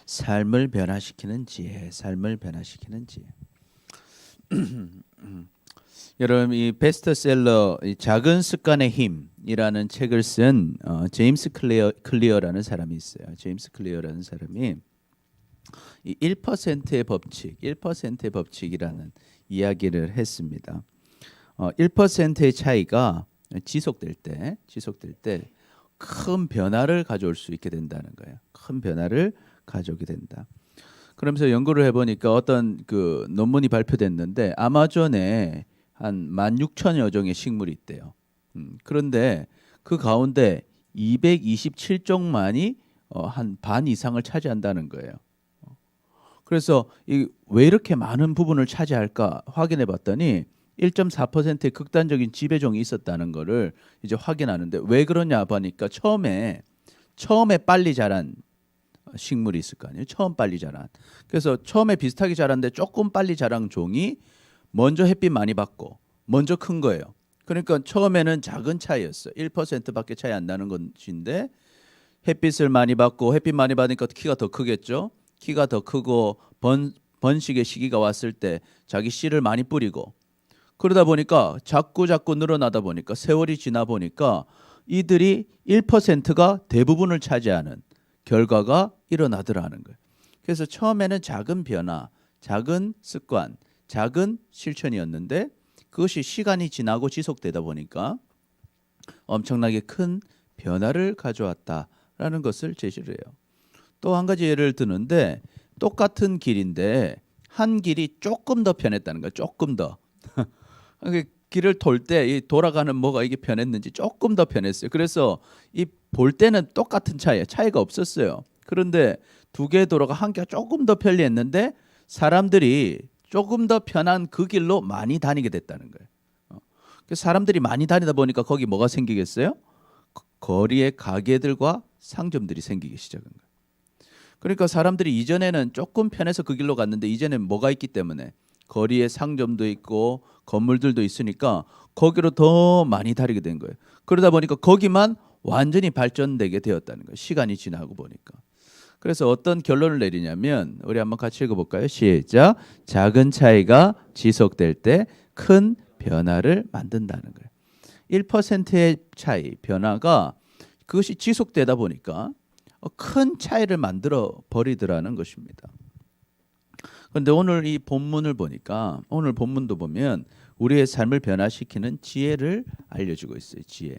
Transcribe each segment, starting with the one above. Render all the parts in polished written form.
삶을 변화시키는 지혜, 삶을 변화시키는 지혜. 여러분 이 베스트셀러 이 작은 습관의 힘이라는 책을 쓴 제임스 클리어라는 사람이 있어요. 제임스 클리어라는 사람이 이 1%의 법칙, 1%의 법칙이라는 이야기를 했습니다. 1%의 차이가 지속될 때 큰 변화를 가져올 수 있게 된다는 거예요. 큰 변화를 가져오게 된다. 그러면서 연구를 해보니까 어떤 그 논문이 발표됐는데 아마존에 한 16,000여 종의 식물이 있대요. 그런데 그 가운데 227종만이 한 반 이상을 차지한다는 거예요. 그래서 왜 이렇게 많은 부분을 차지할까 확인해 봤더니 1.4%의 극단적인 지배종이 있었다는 거를 이제 확인하는데 왜 그러냐 보니까 처음에 빨리 자란 식물이 있을 거 아니에요. 처음 빨리 자란. 그래서 처음에 비슷하게 자랐는데 조금 빨리 자란 종이 먼저 햇빛 많이 받고 먼저 큰 거예요. 그러니까 처음에는 작은 차이였어요. 1%밖에 차이 안 나는 것인데 햇빛을 많이 받고 햇빛 많이 받으니까 키가 더 크겠죠. 키가 더 크고 번식의 시기가 왔을 때 자기 씨를 많이 뿌리고 그러다 보니까 자꾸 늘어나다 보니까 세월이 지나 보니까 이들이 1%가 대부분을 차지하는 결과가 일어나더라는 거예요. 그래서 처음에는 작은 변화, 작은 습관, 작은 실천이었는데 그것이 시간이 지나고 지속되다 보니까 엄청나게 큰 변화를 가져왔다라는 것을 제시를 해요. 또 한 가지 예를 드는데 똑같은 길인데 한 길이 조금 더 편했다는 거예요. 조금 더. 길을 돌 때 이 돌아가는 뭐가 이게 변했는지 조금 더 변했어요. 그래서 이 볼 때는 똑같은 차이가 없었어요. 그런데 두 개의 도로가 한 개가 조금 더 편리했는데 사람들이 조금 더 편한 그 길로 많이 다니게 됐다는 거예요. 사람들이 많이 다니다 보니까 거기 뭐가 생기겠어요? 거리에 가게들과 상점들이 생기기 시작한 거예요. 그러니까 사람들이 이전에는 조금 편해서 그 길로 갔는데 이제는 뭐가 있기 때문에 거리에 상점도 있고 건물들도 있으니까 거기로 더 많이 다니게 된 거예요. 그러다 보니까 거기만 완전히 발전되게 되었다는 거예요. 시간이 지나고 보니까. 그래서 어떤 결론을 내리냐면 우리 한번 같이 읽어볼까요? 시작. 작은 차이가 지속될 때 큰 변화를 만든다는 거예요. 1%의 차이, 변화가 그것이 지속되다 보니까 큰 차이를 만들어 버리더라는 것입니다. 그런데 오늘 이 본문을 보니까 오늘 본문도 보면 우리의 삶을 변화시키는 지혜를 알려주고 있어요. 지혜.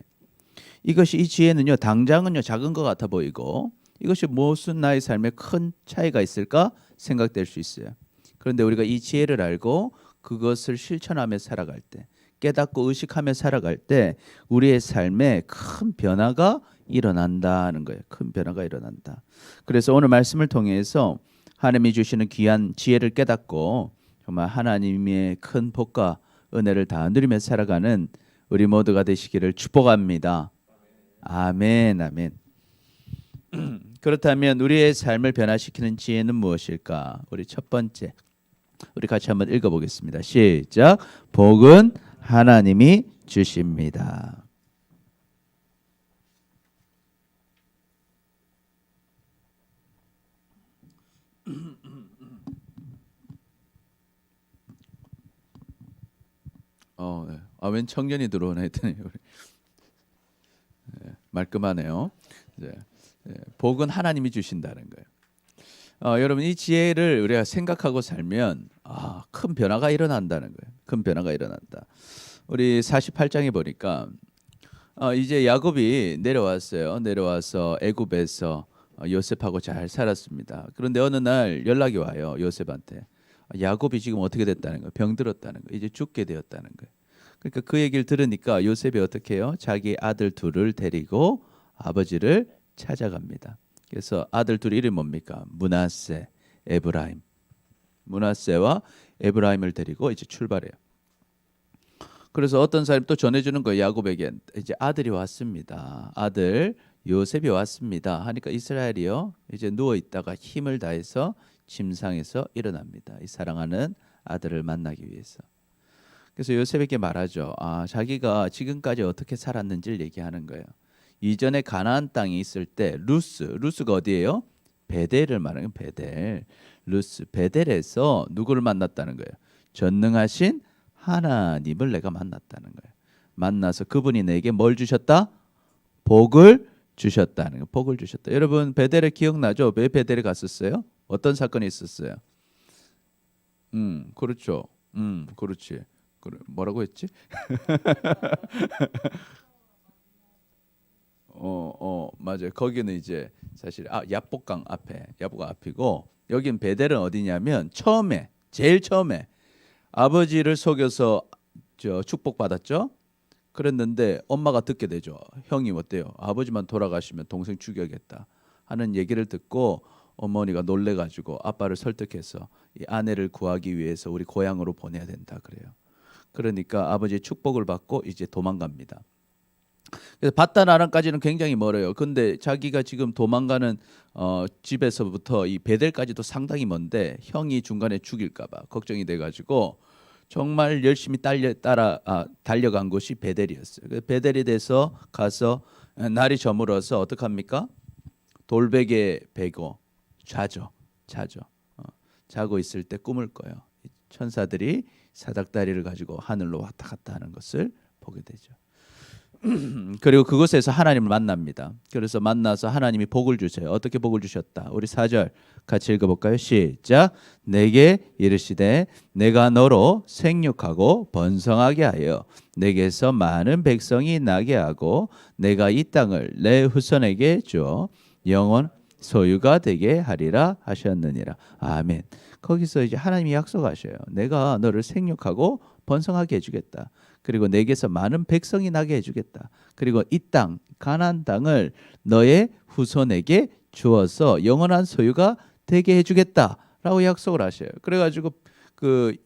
이 지혜는요, 당장은요 작은 것 같아 보이고 이것이 무슨 나의 삶에 큰 차이가 있을까 생각될 수 있어요. 그런데 우리가 이 지혜를 알고 그것을 실천하며 살아갈 때, 깨닫고 의식하며 살아갈 때 우리의 삶에 큰 변화가 일어난다는 거예요. 큰 변화가 일어난다. 그래서 오늘 말씀을 통해서 하나님이 주시는 귀한 지혜를 깨닫고 정말 하나님의 큰 복과 은혜를 다 누리며 살아가는 우리 모두가 되시기를 축복합니다. 아멘, 아멘. 그렇다면 우리의 삶을 변화시키는 지혜는 무엇일까? 우리 첫 번째, 우리 같이 한번 읽어보겠습니다. 시작. 복은 하나님이 주십니다. 네. 웬 청년이 들어오나 했더니 우리 말끔하네요. 네. 복은 하나님이 주신다는 거예요. 여러분 이 지혜를 우리가 생각하고 살면 큰 변화가 일어난다는 거예요. 큰 변화가 일어난다. 우리 48장에 보니까 이제 야곱이 내려왔어요. 내려와서 애굽에서 요셉하고 잘 살았습니다. 그런데 어느 날 연락이 와요. 요셉한테. 야곱이 지금 어떻게 됐다는 거예요? 병들었다는 거예요. 이제 죽게 되었다는 거예요. 그러니까 그 얘기를 들으니까 요셉이 어떻게 해요? 자기 아들 둘을 데리고 아버지를 찾아갑니다. 그래서 아들 둘 이름이 뭡니까? 므낫세, 에브라임. 므낫세와 에브라임을 데리고 이제 출발해요. 그래서 어떤 사람이 또 전해주는 거예요. 야곱에게 이제 아들이 왔습니다. 아들 요셉이 왔습니다. 하니까 이스라엘이요 이제 누워 있다가 힘을 다해서 침상에서 일어납니다. 이 사랑하는 아들을 만나기 위해서. 그래서 요셉에게 말하죠. 자기가 지금까지 어떻게 살았는지를 얘기하는 거예요. 이전에 가나안 땅에 있을 때 루스가 어디예요? 베델을 말하는 베델. 루스 베델에서 누구를 만났다는 거예요? 전능하신 하나님을 내가 만났다는 거예요. 만나서 그분이 내게 뭘 주셨다? 복을 주셨다는 거예요. 복을 주셨다. 여러분 베델에 기억나죠? 왜 베델에 갔었어요? 어떤 사건이 있었어요? 그렇죠. 그렇지. 그래, 뭐라고 했지? 맞아요. 거기는 이제 사실 야복강 앞에, 야복강 앞이고 여긴 베델은 어디냐면 처음에 제일 처음에 아버지를 속여서 저 축복받았죠. 그랬는데 엄마가 듣게 되죠. 형이 어때요? 아버지만 돌아가시면 동생 죽여야겠다 하는 얘기를 듣고 어머니가 놀래가지고 아빠를 설득해서 이 아내를 구하기 위해서 우리 고향으로 보내야 된다 그래요. 그러니까 아버지의 축복을 받고 이제 도망갑니다. 그래서 바다나랑까지는 굉장히 멀어요. 근데 자기가 지금 도망가는 집에서부터 이 베델까지도 상당히 먼데 형이 중간에 죽일까봐 걱정이 돼가지고 정말 열심히 달려간 곳이 베델이었어요. 그래서 베델에 대해서 가서 날이 저물어서 어떡합니까? 돌베개 베고 자죠. 자고 있을 때 꿈을 꿔요. 천사들이 사닥다리를 가지고 하늘로 왔다 갔다 하는 것을 보게 되죠. 그리고 그곳에서 하나님을 만납니다. 그래서 만나서 하나님이 복을 주세요. 어떻게 복을 주셨다? 우리 4절 같이 읽어볼까요? 시작. 내게 이르시되 내가 너로 생육하고 번성하게 하여 내게서 많은 백성이 나게 하고 내가 이 땅을 내 후손에게 주어 영원 소유가 되게 하리라 하셨느니라. 아멘. 거기서 이제 하나님이 약속하셔요. 내가 너를 생육하고 번성하게 해주겠다. 그리고 내게서 많은 백성이 나게 해주겠다. 그리고 이 땅, 가나안 땅을 너의 후손에게 주어서 영원한 소유가 되게 해주겠다라고 약속을 하셔요. 그래가지고 그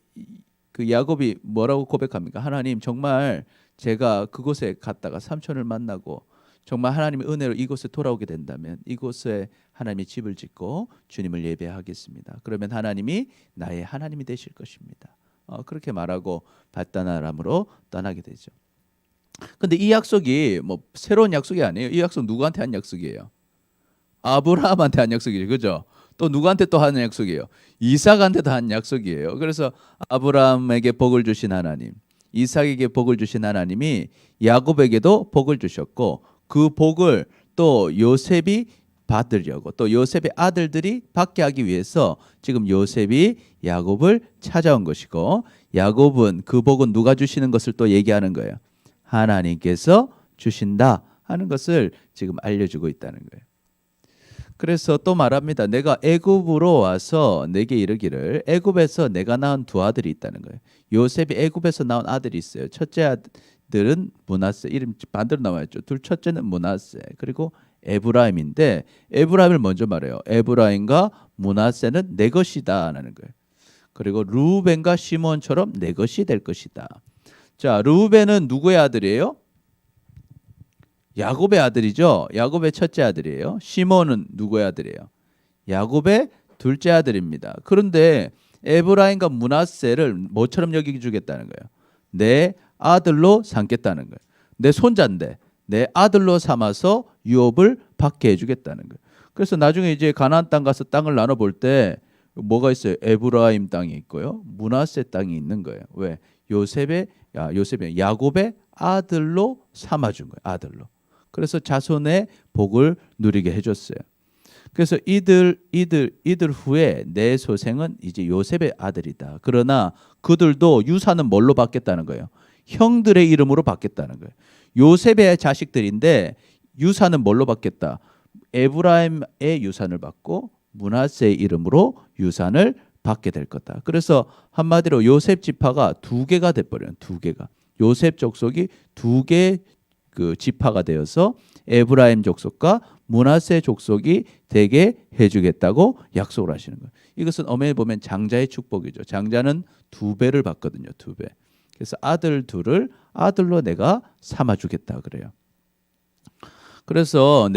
야곱이 뭐라고 고백합니까? 하나님 정말 제가 그곳에 갔다가 삼촌을 만나고 정말 하나님의 은혜로 이곳에 돌아오게 된다면 이곳에 하나님의 집을 짓고 주님을 예배하겠습니다. 그러면 하나님이 나의 하나님이 되실 것입니다. 그렇게 말하고 바다나람으로 떠나게 되죠. 근데 이 약속이 뭐 새로운 약속이 아니에요. 이 약속 누구한테 한 약속이에요? 아브라함한테 한 약속이죠. 그죠? 또 누구한테 또 하는 약속이에요? 이삭한테도 한 약속이에요. 그래서 아브라함에게 복을 주신 하나님, 이삭에게 복을 주신 하나님이 야곱에게도 복을 주셨고 그 복을 또 요셉이 받으려고 또 요셉의 아들들이 받게 하기 위해서 지금 요셉이 야곱을 찾아온 것이고 야곱은 그 복은 누가 주시는 것을 또 얘기하는 거예요. 하나님께서 주신다 하는 것을 지금 알려주고 있다는 거예요. 그래서 또 말합니다. 내가 애굽으로 와서 내게 이르기를 애굽에서 내가 낳은 두 아들이 있다는 거예요. 요셉이 애굽에서 낳은 아들이 있어요. 첫째 아들은 므낫세, 이름 반대로 나와있죠. 첫째는 므낫세, 그리고 에브라임인데 에브라임을 먼저 말해요. 에브라임과 므낫세는 내 것이다 하는 거예요. 그리고 르우벤과 시몬처럼 내 것이 될 것이다. 자, 르우벤은 누구의 아들이에요? 야곱의 아들이죠. 야곱의 첫째 아들이에요. 시몬은 누구의 아들이에요? 야곱의 둘째 아들입니다. 그런데 에브라임과 므낫세를 뭐처럼 여기주겠다는 거예요? 내 아들로 삼겠다는 거예요. 내 손자인데 내 아들로 삼아서 유업을 받게 해주겠다는 거예요. 그래서 나중에 이제 가나안 땅 가서 땅을 나눠볼 때 뭐가 있어요? 에브라임 땅이 있고요, 므낫세 땅이 있는 거예요. 왜? 요셉의 야곱의 아들로 삼아준 거예요. 아들로. 그래서 자손의 복을 누리게 해줬어요. 그래서 이들 후에 내 소생은 이제 요셉의 아들이다. 그러나 그들도 유산은 뭘로 받겠다는 거예요? 형들의 이름으로 받겠다는 거예요. 요셉의 자식들인데 유산은 뭘로 받겠다? 에브라임의 유산을 받고 므낫세의 이름으로 유산을 받게 될 거다. 그래서 한마디로 요셉 지파가 두 개가 돼버려요. 두 개가. 요셉 족속이 두 개의 그 지파가 되어서 에브라임 족속과 므낫세 족속이 되게 해주겠다고 약속을 하시는 거예요. 이것은 엄연히 보면 장자의 축복이죠. 장자는 두 배를 받거든요. 두 배. 그래서 아들 둘을 아들로 내가 삼아주겠다 그래요. 그래서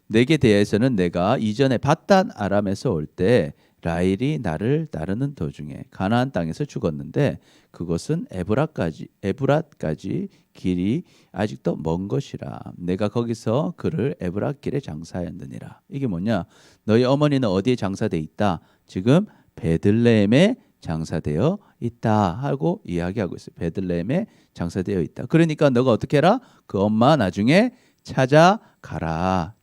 내게 대해서는 내가 이전에 바단 아람에서 올 때 라헬이 나를 따르는 도중에 가나안 땅에서 죽었는데 그것은 에브랏까지 길이 아직도 먼 것이라. 내가 거기서 그를 에브랏 길에 장사하였느니라. 이게 뭐냐? 너희 어머니는 어디에 장사돼 있다? 지금 베들레헴에 장사되어 있다 하고 이야기하고 있어요. 베들레헴에 장사되어 있다. 그러니까 너가 어떻게 해라? 그 엄마 나중에 찾아가라.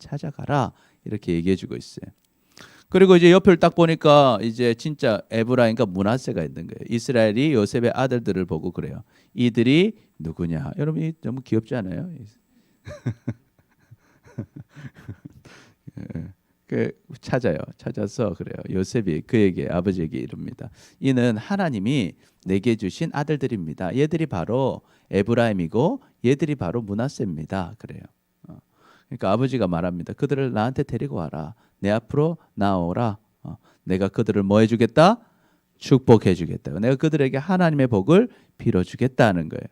이렇게 얘기해 주고 있어요. 그리고 이제 옆을 딱 보니까 이제 진짜 에브라임과 므낫세가 있는 거예요. 이스라엘이 요셉의 아들들을 보고 그래요. 이들이 누구냐? 여러분 이 너무 귀엽지 않아요? 찾아서 그래요. 요셉이 그에게 아버지에게 이릅니다. 이는 하나님이 내게 주신 아들들입니다. 얘들이 바로 에브라임이고 얘들이 바로 므낫세입니다. 그래요. 그러니까 아버지가 말합니다. 그들을 나한테 데리고 와라. 내 앞으로 나오라. 내가 그들을 뭐 해주겠다? 축복해주겠다. 내가 그들에게 하나님의 복을 빌어주겠다는 거예요.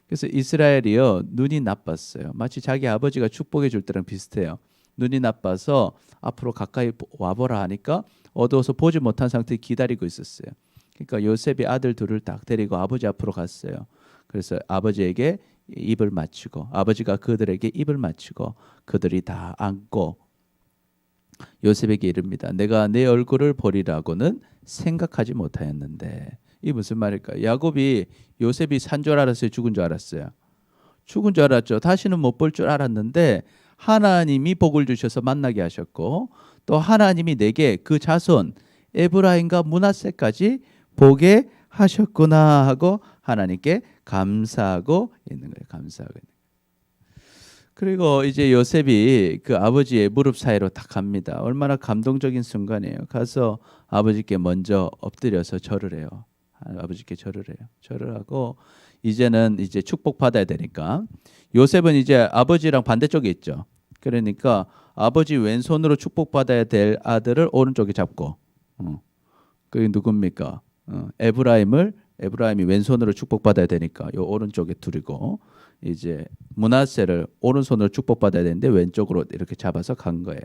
그래서 이스라엘이요 눈이 나빴어요. 마치 자기 아버지가 축복해 줄 때랑 비슷해요. 눈이 나빠서 앞으로 가까이 와보라 하니까 어두워서 보지 못한 상태에 기다리고 있었어요. 그러니까 요셉이 아들 둘을 딱 데리고 아버지 앞으로 갔어요. 그래서 아버지에게 입을 맞추고 아버지가 그들에게 입을 맞추고 그들이 다 안고 요셉에게 이릅니다. 내가 내 얼굴을 보리라고는 생각하지 못하였는데. 이 무슨 말일까요? 야곱이 요셉이 산 줄 알았어요? 죽은 줄 알았어요? 죽은 줄 알았죠. 다시는 못 볼 줄 알았는데 하나님이 복을 주셔서 만나게 하셨고 또 하나님이 내게 그 자손 에브라임과 므낫세까지 보게 하셨구나 하고 하나님께 감사하고 있는 거예요. 감사하고 있는 거예요. 그리고 이제 요셉이 그 아버지의 무릎 사이로 딱 갑니다. 얼마나 감동적인 순간이에요. 가서 아버지께 먼저 엎드려서 절을 해요. 아버지께 절을 해요. 절을 하고 이제는 이제 축복 받아야 되니까 요셉은 이제 아버지랑 반대쪽에 있죠. 그러니까 아버지 왼손으로 축복 받아야 될 아들을 오른쪽에 잡고 그게 누굽니까? 에브라임이 왼손으로 축복받아야 되니까 요 오른쪽에 두리고 이제 므낫세를 오른손으로 축복받아야 되는데 왼쪽으로 이렇게 잡아서 간 거예요.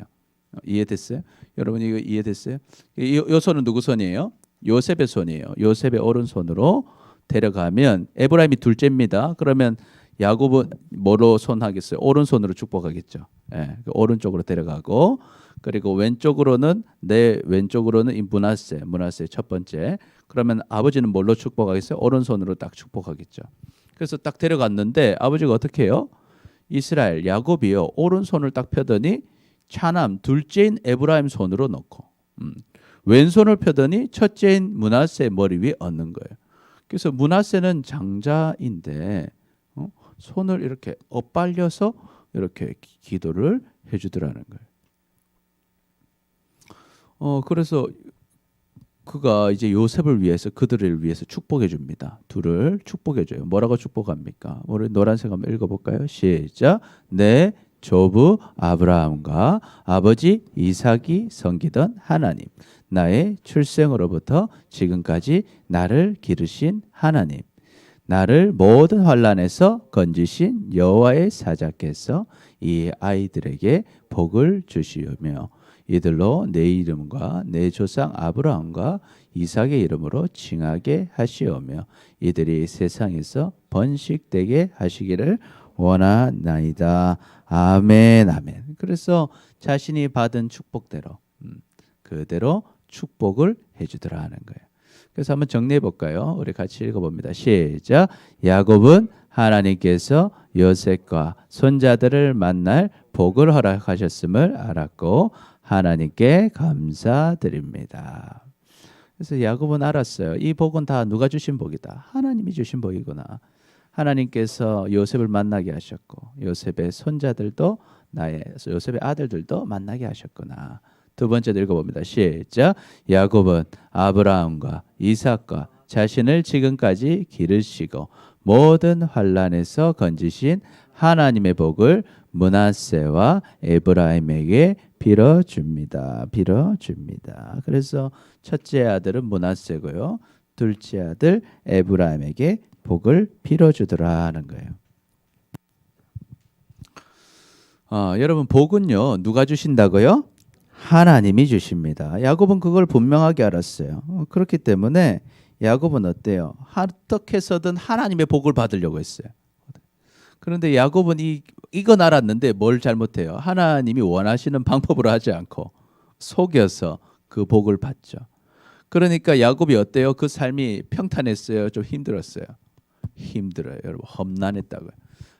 이해됐어요? 여러분 이거 이해됐어요? 요 손은 누구 손이에요? 요셉의 손이에요. 요셉의 오른손으로 데려가면 에브라임이 둘째입니다. 그러면 야곱은 뭐로 손하겠어요? 오른손으로 축복하겠죠. 예, 오른쪽으로 데려가고 그리고 왼쪽으로는 이 므낫세 첫 번째. 그러면 아버지는 뭘로 축복하겠어요? 오른손으로 딱 축복하겠죠. 그래서 딱 데려갔는데 아버지가 어떻게 해요? 이스라엘 야곱이요 오른손을 딱 펴더니 차남 둘째인 에브라임 손으로 넣고 왼손을 펴더니 첫째인 므낫세 머리 위에 얹는 거예요. 그래서 므낫세는 장자인데 손을 이렇게 엇발려서 이렇게 기도를 해주더라는 거예요. 그래서 그가 이제 요셉을 위해서 그들을 위해서 축복해 줍니다. 둘을 축복해 줘요. 뭐라고 축복합니까? 우리 노란색 한번 읽어볼까요? 시작. 내 조부 아브라함과 아버지 이삭이 섬기던 하나님, 나의 출생으로부터 지금까지 나를 기르신 하나님, 나를 모든 환난에서 건지신 여호와의 사자께서 이 아이들에게 복을 주시오며 이들로 내 이름과 내 조상 아브라함과 이삭의 이름으로 칭하게 하시오며 이들이 세상에서 번식되게 하시기를 원하나이다. 아멘 아멘. 그래서 자신이 받은 축복대로 그대로 축복을 해주더라 하는 거예요. 그래서 한번 정리해 볼까요? 우리 같이 읽어봅니다. 시작. 야곱은 하나님께서 요셉과 손자들을 만날 복을 허락하셨음을 알았고 하나님께 감사드립니다. 그래서 야곱은 알았어요. 이 복은 다 누가 주신 복이다. 하나님이 주신 복이구나. 하나님께서 요셉을 만나게 하셨고 요셉의 손자들도 요셉의 아들들도 만나게 하셨구나. 두 번째도 읽어봅니다. 시작. 야곱은 아브라함과 이삭과 자신을 지금까지 기르시고 모든 환난에서 건지신 하나님의 복을 므낫세와 에브라임에게 빌어줍니다. 그래서 첫째 아들은 므낫세고요. 둘째 아들 에브라임에게 복을 빌어주더라 하는 거예요. 여러분 복은요 누가 주신다고요? 하나님이 주십니다. 야곱은 그걸 분명하게 알았어요. 그렇기 때문에 야곱은 어때요? 어떻게 해서든 하나님의 복을 받으려고 했어요. 그런데 야곱은 이건 알았는데 뭘 잘못해요? 하나님이 원하시는 방법으로 하지 않고 속여서 그 복을 받죠. 그러니까 야곱이 어때요? 그 삶이 평탄했어요? 좀 힘들었어요? 힘들어요. 여러분, 험난했다고요.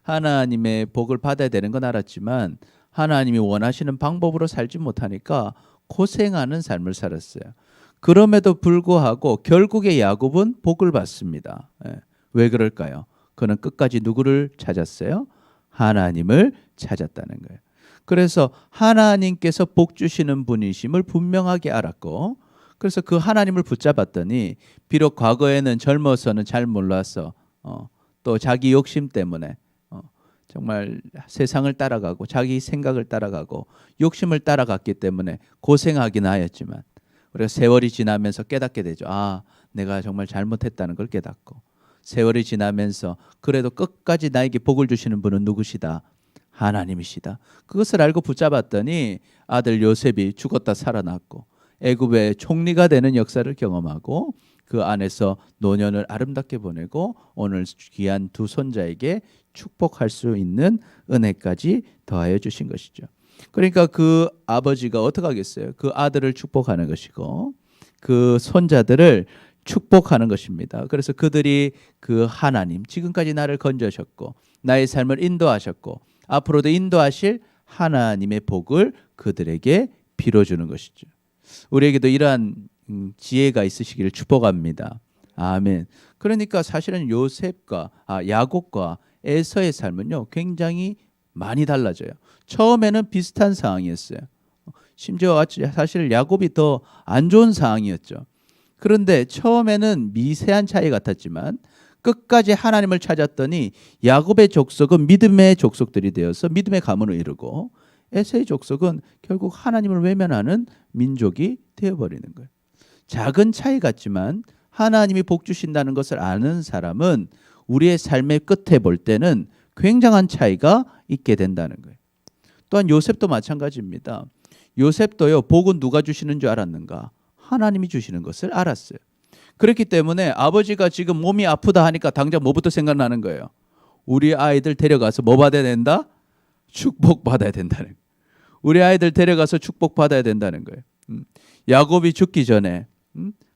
하나님의 복을 받아야 되는 건 알았지만 하나님이 원하시는 방법으로 살지 못하니까 고생하는 삶을 살았어요. 그럼에도 불구하고 결국에 야곱은 복을 받습니다. 왜 그럴까요? 그는 끝까지 누구를 찾았어요? 하나님을 찾았다는 거예요. 그래서 하나님께서 복 주시는 분이심을 분명하게 알았고, 그래서 그 하나님을 붙잡았더니 비록 과거에는 젊어서는 잘 몰라서 또 자기 욕심 때문에 정말 세상을 따라가고 자기 생각을 따라가고 욕심을 따라갔기 때문에 고생하긴 하였지만 우리가 세월이 지나면서 깨닫게 되죠. 아, 내가 정말 잘못했다는 걸 깨닫고, 세월이 지나면서 그래도 끝까지 나에게 복을 주시는 분은 누구시다? 하나님이시다. 그것을 알고 붙잡았더니 아들 요셉이 죽었다 살아났고 애굽의 총리가 되는 역사를 경험하고 그 안에서 노년을 아름답게 보내고 오늘 귀한 두 손자에게 축복할 수 있는 은혜까지 더하여 주신 것이죠. 그러니까 그 아버지가 어떻게 하겠어요? 그 아들을 축복하는 것이고 그 손자들을 축복하는 것입니다. 그래서 그들이 그 하나님, 지금까지 나를 건져셨고 나의 삶을 인도하셨고 앞으로도 인도하실 하나님의 복을 그들에게 빌어주는 것이죠. 우리에게도 이러한 지혜가 있으시기를 축복합니다. 아멘. 그러니까 사실은 야곱과 에서의 삶은요 굉장히 많이 달라져요. 처음에는 비슷한 상황이었어요. 심지어 사실 야곱이 더 안 좋은 상황이었죠. 그런데 처음에는 미세한 차이 같았지만 끝까지 하나님을 찾았더니 야곱의 족속은 믿음의 족속들이 되어서 믿음의 가문을 이루고 에서의 족속은 결국 하나님을 외면하는 민족이 되어버리는 거예요. 작은 차이 같지만 하나님이 복 주신다는 것을 아는 사람은 우리의 삶의 끝에 볼 때는 굉장한 차이가 있게 된다는 거예요. 또한 요셉도 마찬가지입니다. 요셉도요, 복은 누가 주시는 줄 알았는가? 하나님이 주시는 것을 알았어요. 그렇기 때문에 아버지가 지금 몸이 아프다 하니까 당장 뭐부터 생각나는 거예요? 우리 아이들 데려가서 뭐 받아야 된다? 축복받아야 된다는 거예요. 우리 아이들 데려가서 축복받아야 된다는 거예요. 야곱이 죽기 전에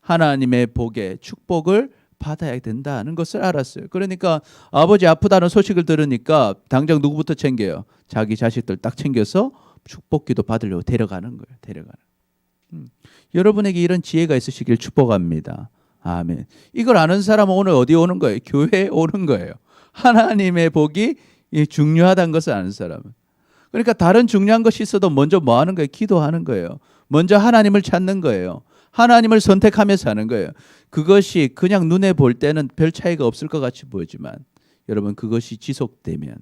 하나님의 복에 축복을 받아야 된다는 것을 알았어요. 그러니까 아버지 아프다는 소식을 들으니까 당장 누구부터 챙겨요? 자기 자식들 딱 챙겨서 축복기도 받으려고 데려가는 거예요. 여러분에게 이런 지혜가 있으시길 축복합니다. 아멘. 이걸 아는 사람은 오늘 어디 오는 거예요? 교회에 오는 거예요. 하나님의 복이 중요하다는 것을 아는 사람은. 그러니까 다른 중요한 것이 있어도 먼저 뭐 하는 거예요? 기도하는 거예요. 먼저 하나님을 찾는 거예요. 하나님을 선택하며 사는 거예요. 그것이 그냥 눈에 볼 때는 별 차이가 없을 것 같이 보이지만 여러분 그것이 지속되면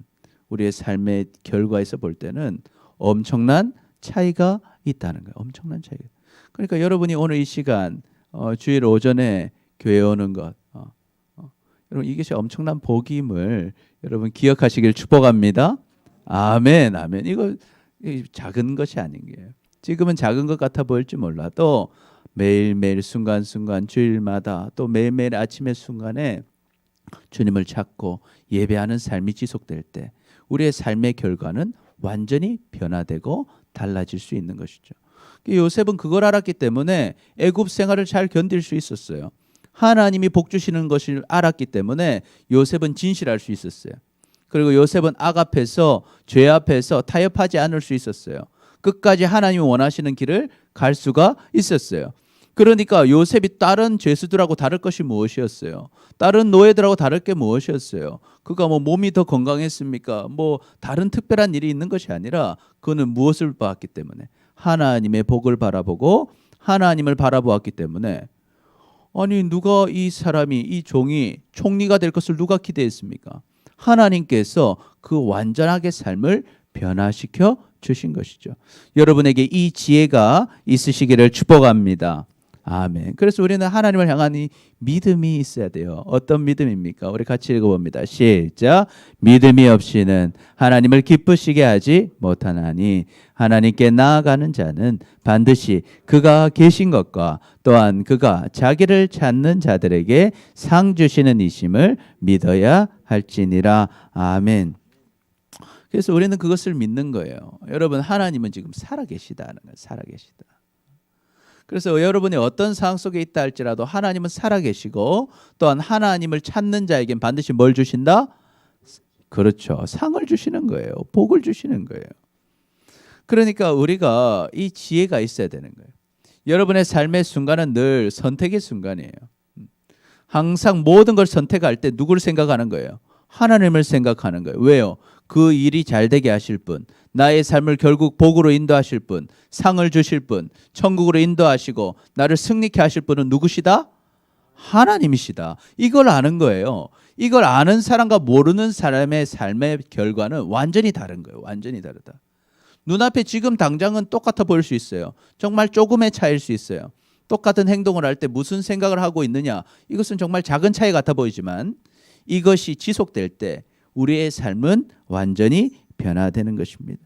우리의 삶의 결과에서 볼 때는 엄청난 차이가 있다는 거예요. 엄청난 차이가. 그러니까 여러분이 오늘 이 시간 주일 오전에 교회 오는 것 여러분 이것이 엄청난 복임을 여러분 기억하시길 축복합니다. 아멘, 아멘. 이거 작은 것이 아닌 게요. 지금은 작은 것 같아 보일지 몰라도 매일매일 순간순간 주일마다 또 매일매일 아침의 순간에 주님을 찾고 예배하는 삶이 지속될 때 우리의 삶의 결과는 완전히 변화되고 달라질 수 있는 것이죠. 요셉은 그걸 알았기 때문에 애굽 생활을 잘 견딜 수 있었어요. 하나님이 복 주시는 것을 알았기 때문에 요셉은 진실할 수 있었어요. 그리고 요셉은 악 앞에서 죄 앞에서 타협하지 않을 수 있었어요. 끝까지 하나님이 원하시는 길을 갈 수가 있었어요. 그러니까 요셉이 다른 죄수들하고 다를 것이 무엇이었어요? 다른 노예들하고 다를 게 무엇이었어요? 그가 뭐 몸이 더 건강했습니까? 뭐 다른 특별한 일이 있는 것이 아니라 그는 무엇을 봤기 때문에 하나님의 복을 바라보고 하나님을 바라보았기 때문에 아니 누가 이 사람이 이 종이 총리가 될 것을 누가 기대했습니까? 하나님께서 그 완전하게 삶을 변화시켜 주신 것이죠. 여러분에게 이 지혜가 있으시기를 축복합니다. 아멘. 그래서 우리는 하나님을 향한 이 믿음이 있어야 돼요. 어떤 믿음입니까? 우리 같이 읽어봅니다. 시작. 믿음이 없이는 하나님을 기쁘시게 하지 못하나니 하나님께 나아가는 자는 반드시 그가 계신 것과 또한 그가 자기를 찾는 자들에게 상 주시는 이심을 믿어야 할지니라. 아멘. 그래서 우리는 그것을 믿는 거예요. 여러분, 하나님은 지금 살아계시다는 거예요. 살아계시다. 그래서 여러분이 어떤 상황 속에 있다 할지라도 하나님은 살아계시고 또한 하나님을 찾는 자에겐 반드시 뭘 주신다? 그렇죠. 상을 주시는 거예요. 복을 주시는 거예요. 그러니까 우리가 이 지혜가 있어야 되는 거예요. 여러분의 삶의 순간은 늘 선택의 순간이에요. 항상 모든 걸 선택할 때 누구를 생각하는 거예요? 하나님을 생각하는 거예요. 왜요? 그 일이 잘 되게 하실 분, 나의 삶을 결국 복으로 인도하실 분, 상을 주실 분, 천국으로 인도하시고 나를 승리케 하실 분은 누구시다? 하나님이시다. 이걸 아는 거예요. 이걸 아는 사람과 모르는 사람의 삶의 결과는 완전히 다른 거예요. 완전히 다르다. 눈앞에 지금 당장은 똑같아 보일 수 있어요. 정말 조금의 차이일 수 있어요. 똑같은 행동을 할 때 무슨 생각을 하고 있느냐, 이것은 정말 작은 차이 같아 보이지만 이것이 지속될 때 우리의 삶은 완전히 변화되는 것입니다.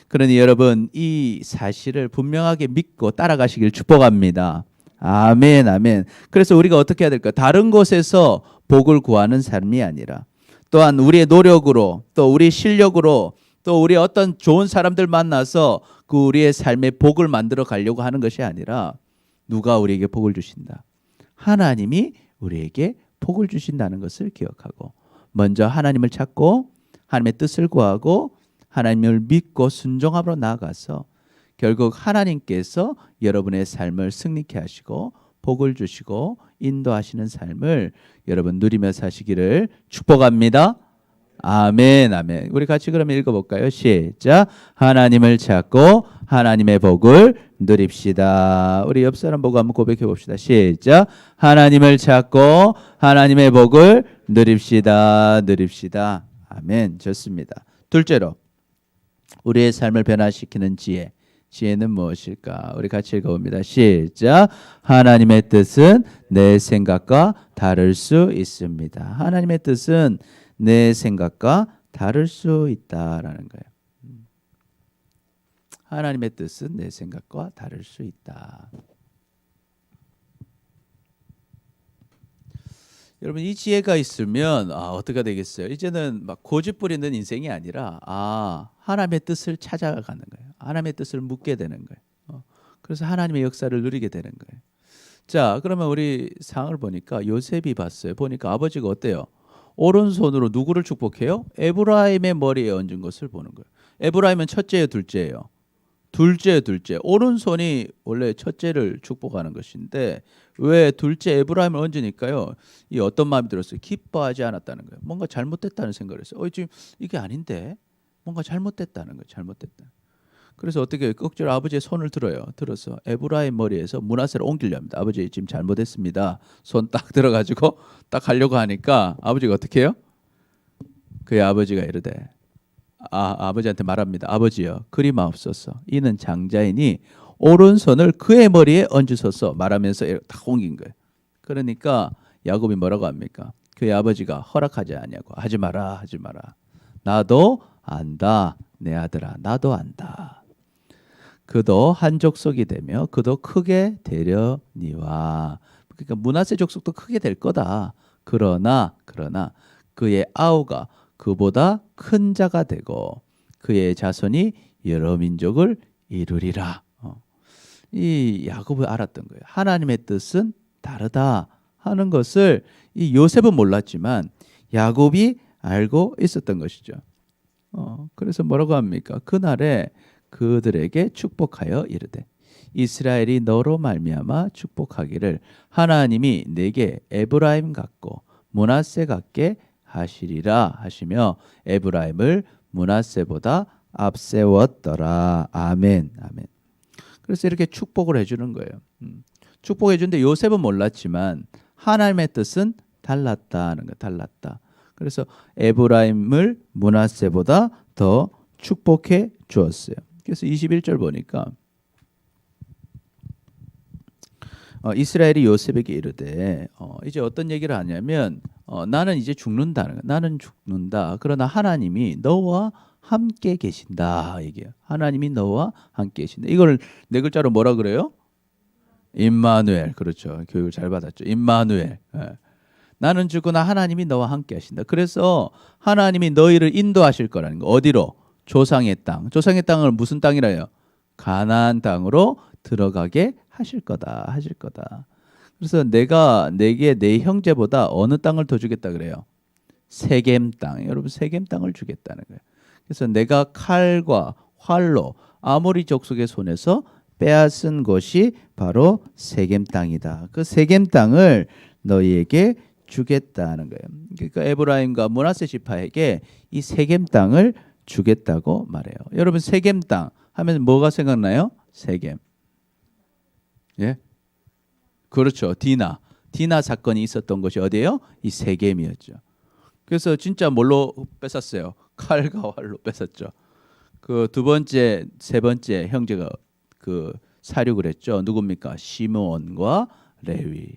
그러니 여러분, 이 사실을 분명하게 믿고 따라가시길 축복합니다. 아멘, 아멘. 그래서 우리가 어떻게 해야 될까? 다른 곳에서 복을 구하는 삶이 아니라 또한 우리의 노력으로 또 우리 실력으로 또 우리 어떤 좋은 사람들 만나서 그 우리의 삶의 복을 만들어 가려고 하는 것이 아니라 누가 우리에게 복을 주신다? 하나님이 우리에게 복을 주신다는 것을 기억하고 먼저 하나님을 찾고 하나님의 뜻을 구하고 하나님을 믿고 순종함으로 나아가서 결국 하나님께서 여러분의 삶을 승리케 하시고 복을 주시고 인도하시는 삶을 여러분 누리며 사시기를 축복합니다. 아멘, 아멘. 우리 같이 그러면 읽어볼까요? 시작. 하나님을 찾고 하나님의 복을 누립시다. 우리 옆 사람 보고 한번 고백해 봅시다. 시작. 하나님을 찾고 하나님의 복을 누립시다. 누립시다. 아멘. 좋습니다. 둘째로 우리의 삶을 변화시키는 지혜. 지혜는 무엇일까? 우리 같이 읽어봅니다. 시작. 하나님의 뜻은 내 생각과 다를 수 있습니다. 하나님의 뜻은 내 생각과 다를 수 있다라는 거예요. 하나님의 뜻은 내 생각과 다를 수 있다. 여러분, 이 지혜가 있으면 어떻게 되겠어요? 이제는 막 고집 부리는 인생이 아니라 하나님의 뜻을 찾아가는 거예요. 하나님의 뜻을 묻게 되는 거예요. 그래서 하나님의 역사를 누리게 되는 거예요. 자, 그러면 우리 상을 보니까 요셉이 봤어요. 보니까 아버지가 어때요? 오른손으로 누구를 축복해요? 에브라임의 머리에 얹은 것을 보는 거예요. 에브라임은 첫째예요, 둘째예요? 둘째. 오른손이 원래 첫째를 축복하는 것인데 왜 둘째 에브라임을 얹으니까요? 이 어떤 마음이 들었어요? 기뻐하지 않았다는 거예요. 뭔가 잘못됐다는 생각을 했어요. 지금 이게 아닌데 뭔가 잘못됐다는 거예요. 잘못됐다. 그래서 어떻게 해요? 억지로 아버지의 손을 들어서 에브라임 머리에서 므낫세를 옮기려 합니다. 아버지 지금 잘못했습니다. 손 딱 들어가지고 딱 하려고 하니까 아버지가 어떻게 해요? 그의 아버지가 이르되 아버지한테 말합니다. 아버지여 그리마옵소서. 이는 장자이니 오른손을 그의 머리에 얹으소서 말하면서 딱 옮긴 거예요. 그러니까 야곱이 뭐라고 합니까? 그의 아버지가 허락하지 않냐고. 하지 마라. 나도 안다. 내 아들아 나도 안다. 그도 한 족속이 되며 그도 크게 되려니와. 그러니까 므낫세 족속도 크게 될 거다. 그러나 그의 아우가 그보다 큰 자가 되고 그의 자손이 여러 민족을 이루리라. 이 야곱이 알았던 거예요. 하나님의 뜻은 다르다 하는 것을 이 요셉은 몰랐지만 야곱이 알고 있었던 것이죠. 그래서 뭐라고 합니까? 그날에 그들에게 축복하여 이르되 이스라엘이 너로 말미암아 축복하기를 하나님이 내게 에브라임 같고 므낫세 같게 하시리라 하시며 에브라임을 므낫세보다 앞세웠더라. 아멘. 그래서 이렇게 축복을 해주는 거예요. 축복해 주는데 요셉은 몰랐지만 하나님의 뜻은 달랐다는 거. 달랐다. 그래서 에브라임을 므낫세보다 더 축복해 주었어요. 그래서 21절 보니까 이스라엘이 요셉에게 이르되 이제 어떤 얘기를 하냐면 나는 이제 죽는다는 거야. 나는 죽는다. 그러나 하나님이 너와 함께 계신다. 얘기해요. 하나님이 너와 함께 계신다. 이걸 네 글자로 뭐라 그래요? 임마누엘. 그렇죠. 교육을 잘 받았죠. 임마누엘. 예. 나는 죽으나 하나님이 너와 함께 하신다. 그래서 하나님이 너희를 인도하실 거라는 거. 어디로? 조상의 땅. 조상의 땅을 무슨 땅이라 해요? 가나안 땅으로 들어가게 하실 거다. 하실 거다. 그래서 내가 내게 내 형제보다 어느 땅을 더 주겠다 그래요? 세겜 땅. 여러분 세겜 땅을 주겠다는 거예요. 그래서 내가 칼과 활로 아모리 족속의 손에서 빼앗은 것이 바로 세겜 땅이다. 그 세겜 땅을 너희에게 주겠다는 거예요. 그러니까 에브라임과 므낫세 지파에게 이 세겜 땅을 주겠다고 말해요. 여러분 세겜 땅 하면 뭐가 생각나요? 세겜. 예? 그렇죠. 디나 사건이 있었던 곳이 어디예요? 이 세겜이었죠. 그래서 진짜 뭘로 뺏었어요? 칼과 활로 뺏었죠. 그 두 번째, 세 번째 형제가 그 사륙을 했죠. 누굽니까? 시므온과 레위.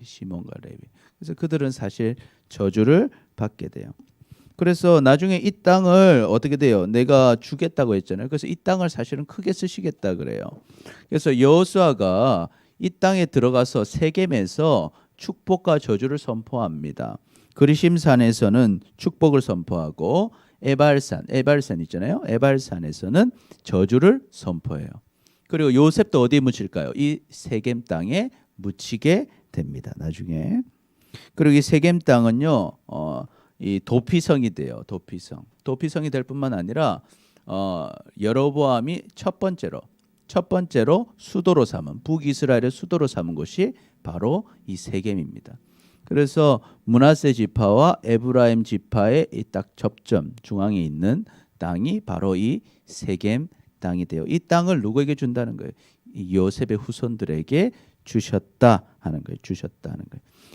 그래서 그들은 사실 저주를 받게 돼요. 그래서 나중에 이 땅을 어떻게 돼요? 내가 주겠다고 했잖아요. 그래서 이 땅을 사실은 크게 쓰시겠다 그래요. 그래서 여호수아가 이 땅에 들어가서 세겜에서 축복과 저주를 선포합니다. 그리심산에서는 축복을 선포하고 에발산 있잖아요. 에발산에서는 저주를 선포해요. 그리고 요셉도 어디에 묻힐까요? 이 세겜 땅에 묻히게 됩니다. 나중에. 그리고 이 세겜 땅은요, 이 도피성이 돼요. 도피성이 될 뿐만 아니라 여로보암이 첫 번째로 수도로 삼은 북이스라엘의 수도로 삼은 곳이 바로 이 세겜입니다. 그래서 므낫세 지파와 에브라임 지파의 이 딱 접점 중앙에 있는 땅이 바로 이 세겜 땅이 돼요. 이 땅을 누구에게 준다는 거예요? 이 요셉의 후손들에게 주셨다 하는 거예요.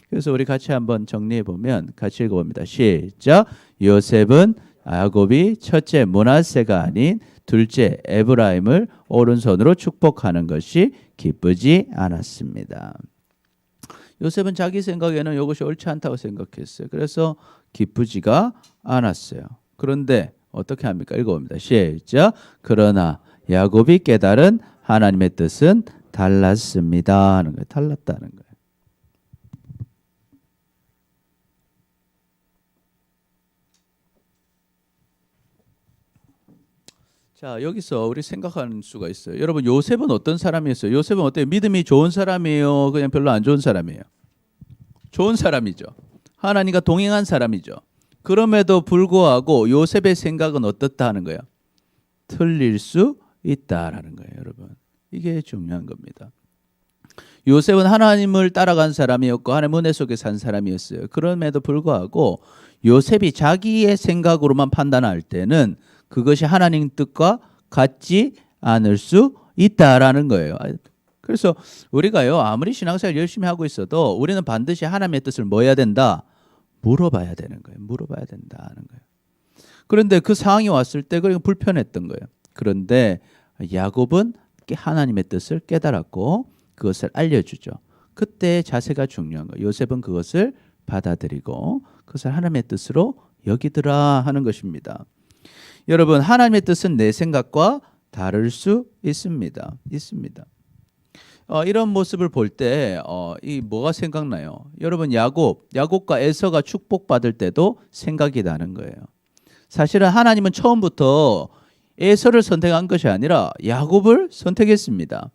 그래서 우리 같이 한번 정리해 보면 같이 읽어봅니다. 시작. 요셉은 야곱이 첫째 므낫세가 아닌 둘째 에브라임을 오른손으로 축복하는 것이 기쁘지 않았습니다. 요셉은 자기 생각에는 이것이 옳지 않다고 생각했어요. 그래서 기쁘지가 않았어요. 그런데 어떻게 합니까? 읽어봅니다. 시작. 그러나 야곱이 깨달은 하나님의 뜻은 달랐습니다 하는 거예요. 달랐다는 거예요. 자, 여기서 우리 생각하는 수가 있어요. 여러분 요셉은 어떤 사람이었어요? 요셉은 어때요? 믿음이 좋은 사람이에요? 그냥 별로 안 좋은 사람이에요? 좋은 사람이죠. 하나님과 동행한 사람이죠. 그럼에도 불구하고 요셉의 생각은 어떻다 하는 거예요? 틀릴 수 있다라는 거예요, 여러분. 이게 중요한 겁니다. 요셉은 하나님을 따라간 사람이었고 하나님의 은혜 속에 산 사람이었어요. 그럼에도 불구하고 요셉이 자기의 생각으로만 판단할 때는 그것이 하나님 뜻과 같지 않을 수 있다라는 거예요. 그래서 우리가요 아무리 신앙생활 열심히 하고 있어도 우리는 반드시 하나님의 뜻을 뭐 해야 된다? 물어봐야 되는 거예요. 물어봐야 된다는 거예요. 그런데 그 상황이 왔을 때 그러니까 불편했던 거예요. 그런데 야곱은 하나님의 뜻을 깨달았고 그것을 알려주죠. 그때 자세가 중요한 거예요. 요셉은 그것을 받아들이고 그것을 하나님의 뜻으로 여기더라 하는 것입니다. 여러분 하나님의 뜻은 내 생각과 다를 수 있습니다. 이런 모습을 볼 때 이 뭐가 생각나요? 여러분 야곱과 에서가 축복받을 때도 생각이 나는 거예요. 사실은 하나님은 처음부터 에서를 선택한 것이 아니라 야곱을 선택했습니다.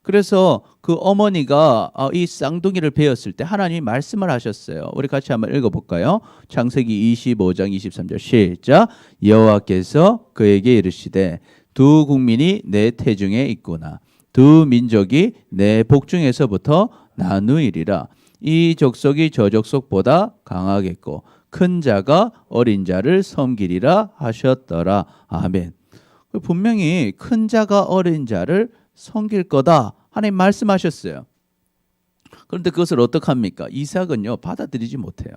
그래서 그 어머니가 이 쌍둥이를 베었을 때 하나님이 말씀을 하셨어요. 우리 같이 한번 읽어볼까요? 창세기 25장 23절 시작. 여호와께서 그에게 이르시되 두 국민이 내 태중에 있구나. 두 민족이 내 복중에서부터 나누이리라. 이 족속이 저 족속보다 강하겠고 큰 자가 어린 자를 섬기리라 하셨더라. 아멘. 분명히 큰 자가 어린 자를 섬길 거다 하나님 말씀하셨어요. 그런데 그것을 어떻게 합니까? 이삭은요 받아들이지 못해요.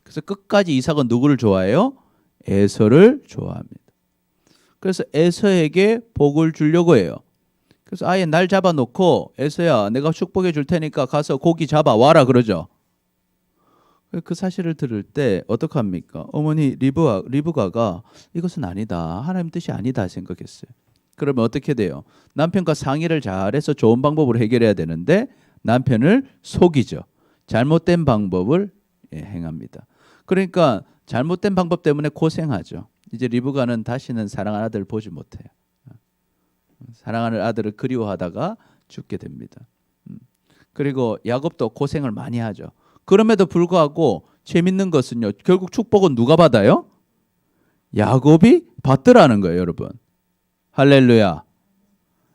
그래서 끝까지 이삭은 누구를 좋아해요? 에서를 좋아합니다. 그래서 에서에게 복을 주려고 해요. 그래서 아예 날 잡아놓고 에서야 내가 축복해 줄 테니까 가서 고기 잡아 와라 그러죠. 그 사실을 들을 때 어떡합니까? 어머니 리브가가 이것은 아니다. 하나님 뜻이 아니다 생각했어요. 그러면 어떻게 돼요? 남편과 상의를 잘해서 좋은 방법으로 해결해야 되는데 남편을 속이죠. 잘못된 방법을 행합니다. 그러니까 잘못된 방법 때문에 고생하죠. 이제 리브가는 다시는 사랑하는 아들을 보지 못해요. 사랑하는 아들을 그리워하다가 죽게 됩니다. 그리고 야곱도 고생을 많이 하죠. 그럼에도 불구하고 재밌는 것은요. 결국 축복은 누가 받아요? 야곱이 받더라는 거예요, 여러분. 할렐루야.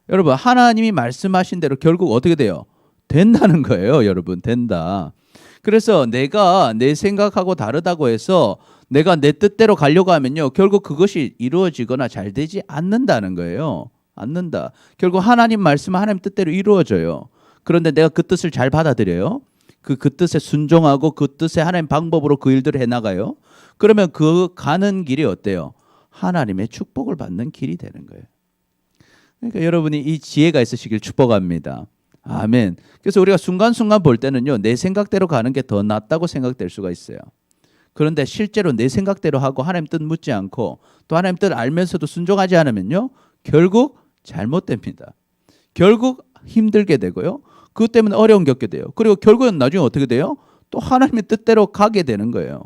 여러분, 하나님이 말씀하신 대로 결국 어떻게 돼요? 된다는 거예요, 여러분. 된다. 그래서 내가 내 생각하고 다르다고 해서 내가 내 뜻대로 가려고 하면요. 결국 그것이 이루어지거나 잘 되지 않는다는 거예요. 않는다. 결국 하나님 말씀은 하나님 뜻대로 이루어져요. 그런데 내가 그 뜻을 잘 받아들여요. 그 뜻에 순종하고 그 뜻에 하나님 방법으로 그 일들을 해나가요. 그러면 그 가는 길이 어때요? 하나님의 축복을 받는 길이 되는 거예요. 그러니까 여러분이 이 지혜가 있으시길 축복합니다. 아멘. 그래서 우리가 순간순간 볼 때는요. 내 생각대로 가는 게 더 낫다고 생각될 수가 있어요. 그런데 실제로 내 생각대로 하고 하나님 뜻 묻지 않고 또 하나님 뜻 알면서도 순종하지 않으면요. 결국 잘못됩니다. 결국 힘들게 되고요. 그것 때문에 어려움 겪게 돼요. 그리고 결국은 나중에 어떻게 돼요? 또 하나님의 뜻대로 가게 되는 거예요.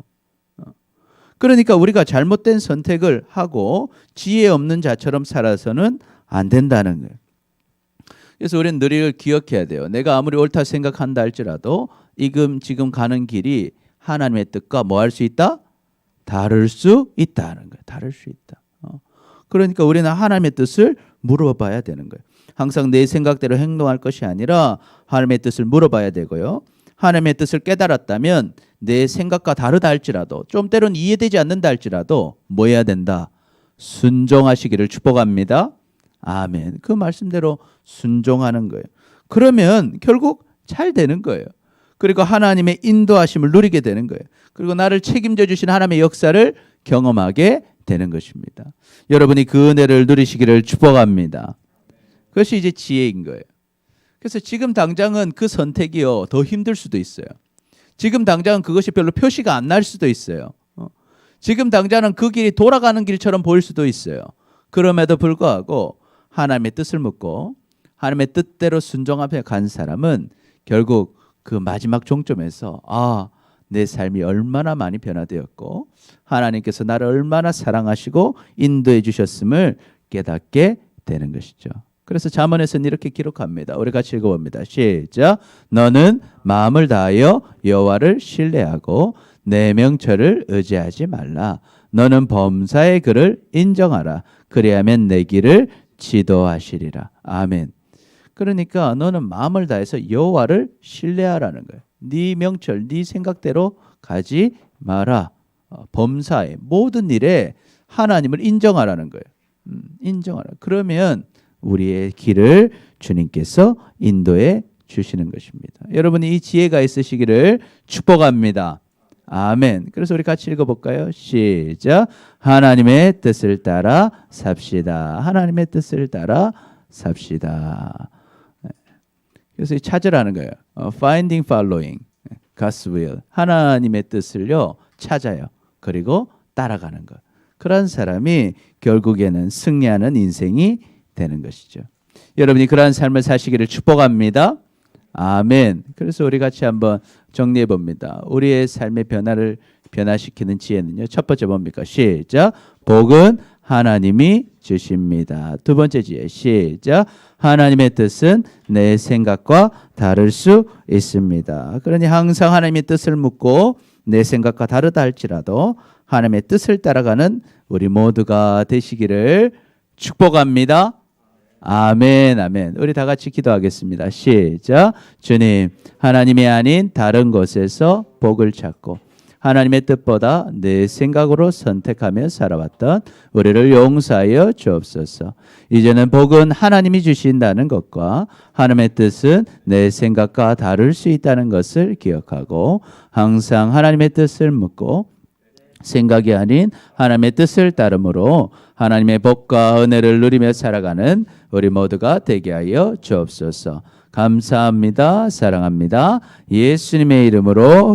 그러니까 우리가 잘못된 선택을 하고 지혜 없는 자처럼 살아서는 안 된다는 거예요. 그래서 우리는 늘 이걸 기억해야 돼요. 내가 아무리 옳다 생각한다 할지라도 지금 가는 길이 하나님의 뜻과 뭐 할 수 있다? 다를 수 있다는 거예요. 다를 수 있다. 그러니까 우리는 하나님의 뜻을 물어봐야 되는 거예요. 항상 내 생각대로 행동할 것이 아니라 하나님의 뜻을 물어봐야 되고요. 하나님의 뜻을 깨달았다면 내 생각과 다르다 할지라도 좀 때로는 이해되지 않는다 할지라도 뭐 해야 된다? 순종하시기를 축복합니다. 아멘. 그 말씀대로 순종하는 거예요. 그러면 결국 잘 되는 거예요. 그리고 하나님의 인도하심을 누리게 되는 거예요. 그리고 나를 책임져 주신 하나님의 역사를 경험하게 되는 것입니다. 여러분이 그 은혜를 누리시기를 축복합니다. 그것이 이제 지혜인 거예요. 그래서 지금 당장은 그 선택이요 더 힘들 수도 있어요. 지금 당장은 그것이 별로 표시가 안 날 수도 있어요. 지금 당장은 그 길이 돌아가는 길처럼 보일 수도 있어요. 그럼에도 불구하고 하나님의 뜻을 묻고 하나님의 뜻대로 순종하며 간 사람은 결국 그 마지막 종점에서 내 삶이 얼마나 많이 변화되었고 하나님께서 나를 얼마나 사랑하시고 인도해 주셨음을 깨닫게 되는 것이죠. 그래서 잠언에서는 이렇게 기록합니다. 우리 같이 읽어봅니다. 시작. 너는 마음을 다하여 여호와를 신뢰하고 내 명철을 의지하지 말라. 너는 범사의 글을 인정하라. 그리하면 내 길을 지도하시리라. 아멘. 그러니까 너는 마음을 다해서 여호와를 신뢰하라는 거예요. 네 명철, 네 생각대로 가지 마라. 범사의 모든 일에 하나님을 인정하라는 거예요. 인정하라. 그러면 우리의 길을 주님께서 인도해 주시는 것입니다. 여러분이 이 지혜가 있으시기를 축복합니다. 아멘. 그래서 우리 같이 읽어볼까요? 시작. 하나님의 뜻을 따라 삽시다. 하나님의 뜻을 따라 삽시다. 그래서 찾으라는 거예요. Finding, following, God's will. 하나님의 뜻을요 찾아요. 그리고 따라가는 것. 그런 사람이 결국에는 승리하는 인생이 되는 것이죠. 여러분이 그러한 삶을 사시기를 축복합니다. 아멘. 그래서 우리 같이 한번 정리해 봅니다. 우리의 삶의 변화시키는 지혜는요. 첫 번째 뭡니까? 시작. 복은 하나님이 주십니다. 두 번째 지혜. 시작. 하나님의 뜻은 내 생각과 다를 수 있습니다. 그러니 항상 하나님의 뜻을 묻고 내 생각과 다르다 할지라도 하나님의 뜻을 따라가는 우리 모두가 되시기를 축복합니다. 아멘, 아멘. 우리 다 같이 기도하겠습니다. 시작. 주님, 하나님이 아닌 다른 곳에서 복을 찾고 하나님의 뜻보다 내 생각으로 선택하며 살아왔던 우리를 용서하여 주옵소서. 이제는 복은 하나님이 주신다는 것과 하나님의 뜻은 내 생각과 다를 수 있다는 것을 기억하고 항상 하나님의 뜻을 묻고 생각이 아닌 하나님의 뜻을 따름으로 하나님의 복과 은혜를 누리며 살아가는 우리 모두가 되게 하여 주옵소서. 감사합니다. 사랑합니다. 예수님의 이름으로